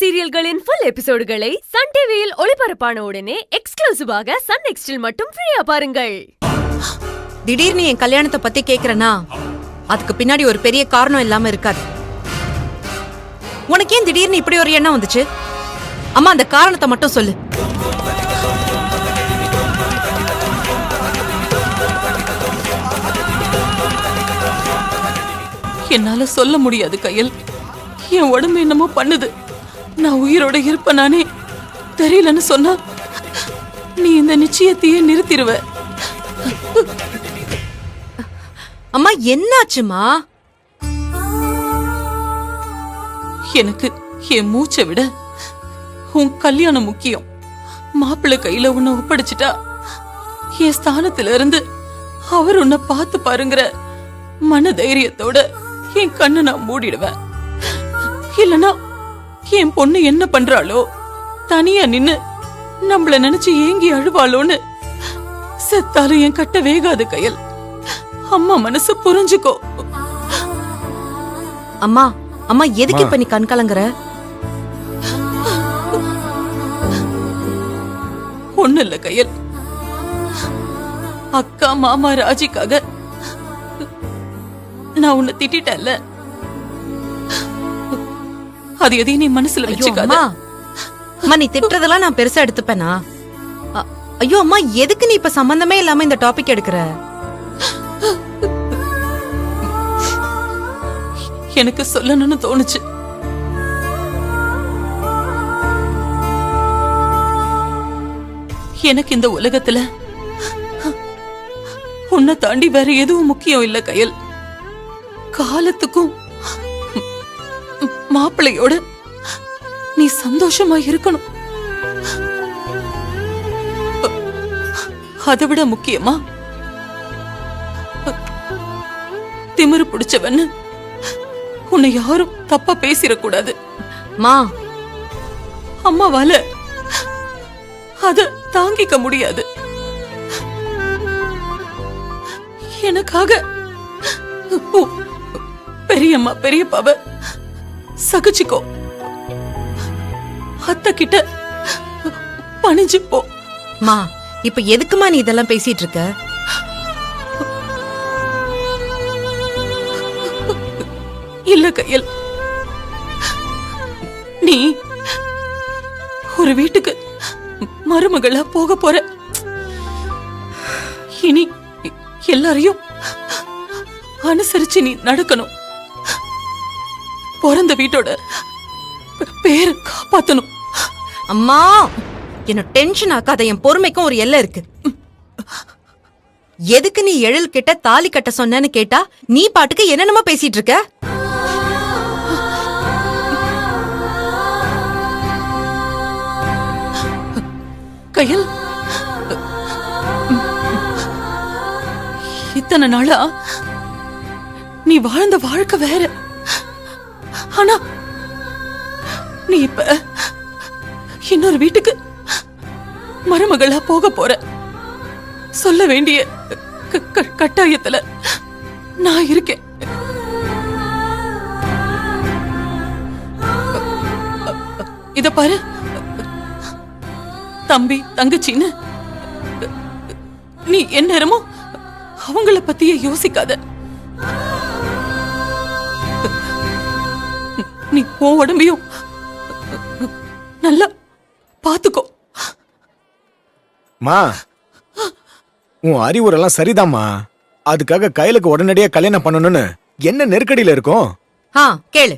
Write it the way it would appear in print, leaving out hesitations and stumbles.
சீரியல்களின் full எபிசோடுகளை Sun டிவியில் ஒளிபரப்பான உடனே எக்ஸ்க்ளூசிவாக சன் நெக்ஸ்டில் மட்டும் ஃப்ரீயா பாருங்கள். திடீர்னு என் கல்யாணத்தை பத்தி கேக்குறனா அதுக்கு பின்னாடி ஒரு பெரிய காரணம் இல்லாம இருக்காது. உனக்கு ஏன் திடீர்னு இப்படி ஒரு எண்ணம் வந்துச்சு? அம்மா அந்த காரணத்தை மட்டும் சொல்லு. என்னால சொல்ல முடியாது கையல். என் உடம்பு என்னமோ பண்ணுது. நான் உயிரோட இருப்ப நானே தெரியலன்னு சொன்னா நீ இந்த நிச்சயத்தையே நிறுத்திடுவ. அம்மா என்னாச்சுமா? எனக்கு என் மூச்சை விட உன் கல்யாணம் முக்கியம். மாப்பிள்ளை கையில உன்னை ஒப்படைச்சிட்டா என் ஸ்தானத்துல இருந்து அவர் உன்னை பார்த்து பாருங்கிற மன தைரியத்தோட என் கண்ணை நான் மூடிடுவேன். இல்லனா என் பொண்ணு என்ன பண்றாளோ, தனியா நின்னு நம்மள நினைச்சு ஏங்கி அழுவாளோன்னு செத்தாலும் என் கட்ட வேகாது கையல். அம்மா மனசு புரிஞ்சுக்கோ. அம்மா அம்மா எதுக்கு இப்ப நீ கண் கலங்குற? ஒண்ணு இல்ல கையல். அக்கா மாமா ராஜிக்காக நான் உன்னை திட்டேன்ல, அது எதையும் நீ மனசுல வச்சுக்காத. அம்மா நீ திட்டுறதெல்லாம் நான் பெருசா எடுத்துப்பேனா? ஐயோ அம்மா எதுக்கு நீ இப்ப சம்பந்தமே இல்லாம இந்த டாபிக் எடுக்கிற? எனக்கு சொல்லணும்னு தோணுச்சு. எனக்கு இந்த உலகத்துல உன்னை தாண்டி வேற எதுவும் முக்கியம் இல்ல கையல். காலத்துக்கும் மாப்பிள்ளையோட நீ சந்தோஷமா இருக்கணும். அதை விட முக்கியமா திமிரு பிடிச்சவன்னு உன்னை யாரும் தப்பா பேசிடக்கூடாது. மா அம்மாவால அத தாங்கிக்க முடியாது. எனக்காக பெரியம்மா பெரியப்பாவ சகிச்சுக்கோ. அத்த கிட்ட பணிஞ்சு போ. மா இப்ப எதுக்குமா நீ இதெல்லாம் பேசிட்டு இருக்க? இல்ல கையல், நீ ஒரு வீட்டுக்கு மருமகளா போக போற. இனி எல்லாரையும் அனுசரிச்சு நீ நடக்கணும். பிறந்த வீட்டோட பேரை காப்பாத்தணும். அம்மா என்ன டென்ஷன் ஆக்காத. என் பொறுமைக்கும் ஒரு எல்லை இருக்கு. எதுக்கு நீ எழில் கிட்ட தாலி கட்ட சொன்னேன்னு கேட்டா நீ பாட்டுக்கு என்னென்னமோ பேசிட்டு இருக்க. கையல், இத்தனை நாளா நீ வாழ்ந்த வாழ்க்கை வேற. ஆனா நீ இப்ப இன்னொரு வீட்டுக்கு மருமகளா போக போற. சொல்ல வேண்டிய கட்டாயத்துல நான் இருக்கேன். இத பாரு, தம்பி தங்கச்சின்னு நீ எந்நேரமும் அவங்கள பத்தியே யோசிக்காத. நீ உன் உடம்பையும் நல்லா பாத்துக்கோ. மா உன் அறிவுரெல்லாம் சரிதாம்மா. அதுக்காக கையிலுக்கு உடனடியா கல்யாணம் பண்ணணும்னு என்ன நெருக்கடியில இருக்கும்? கேளு.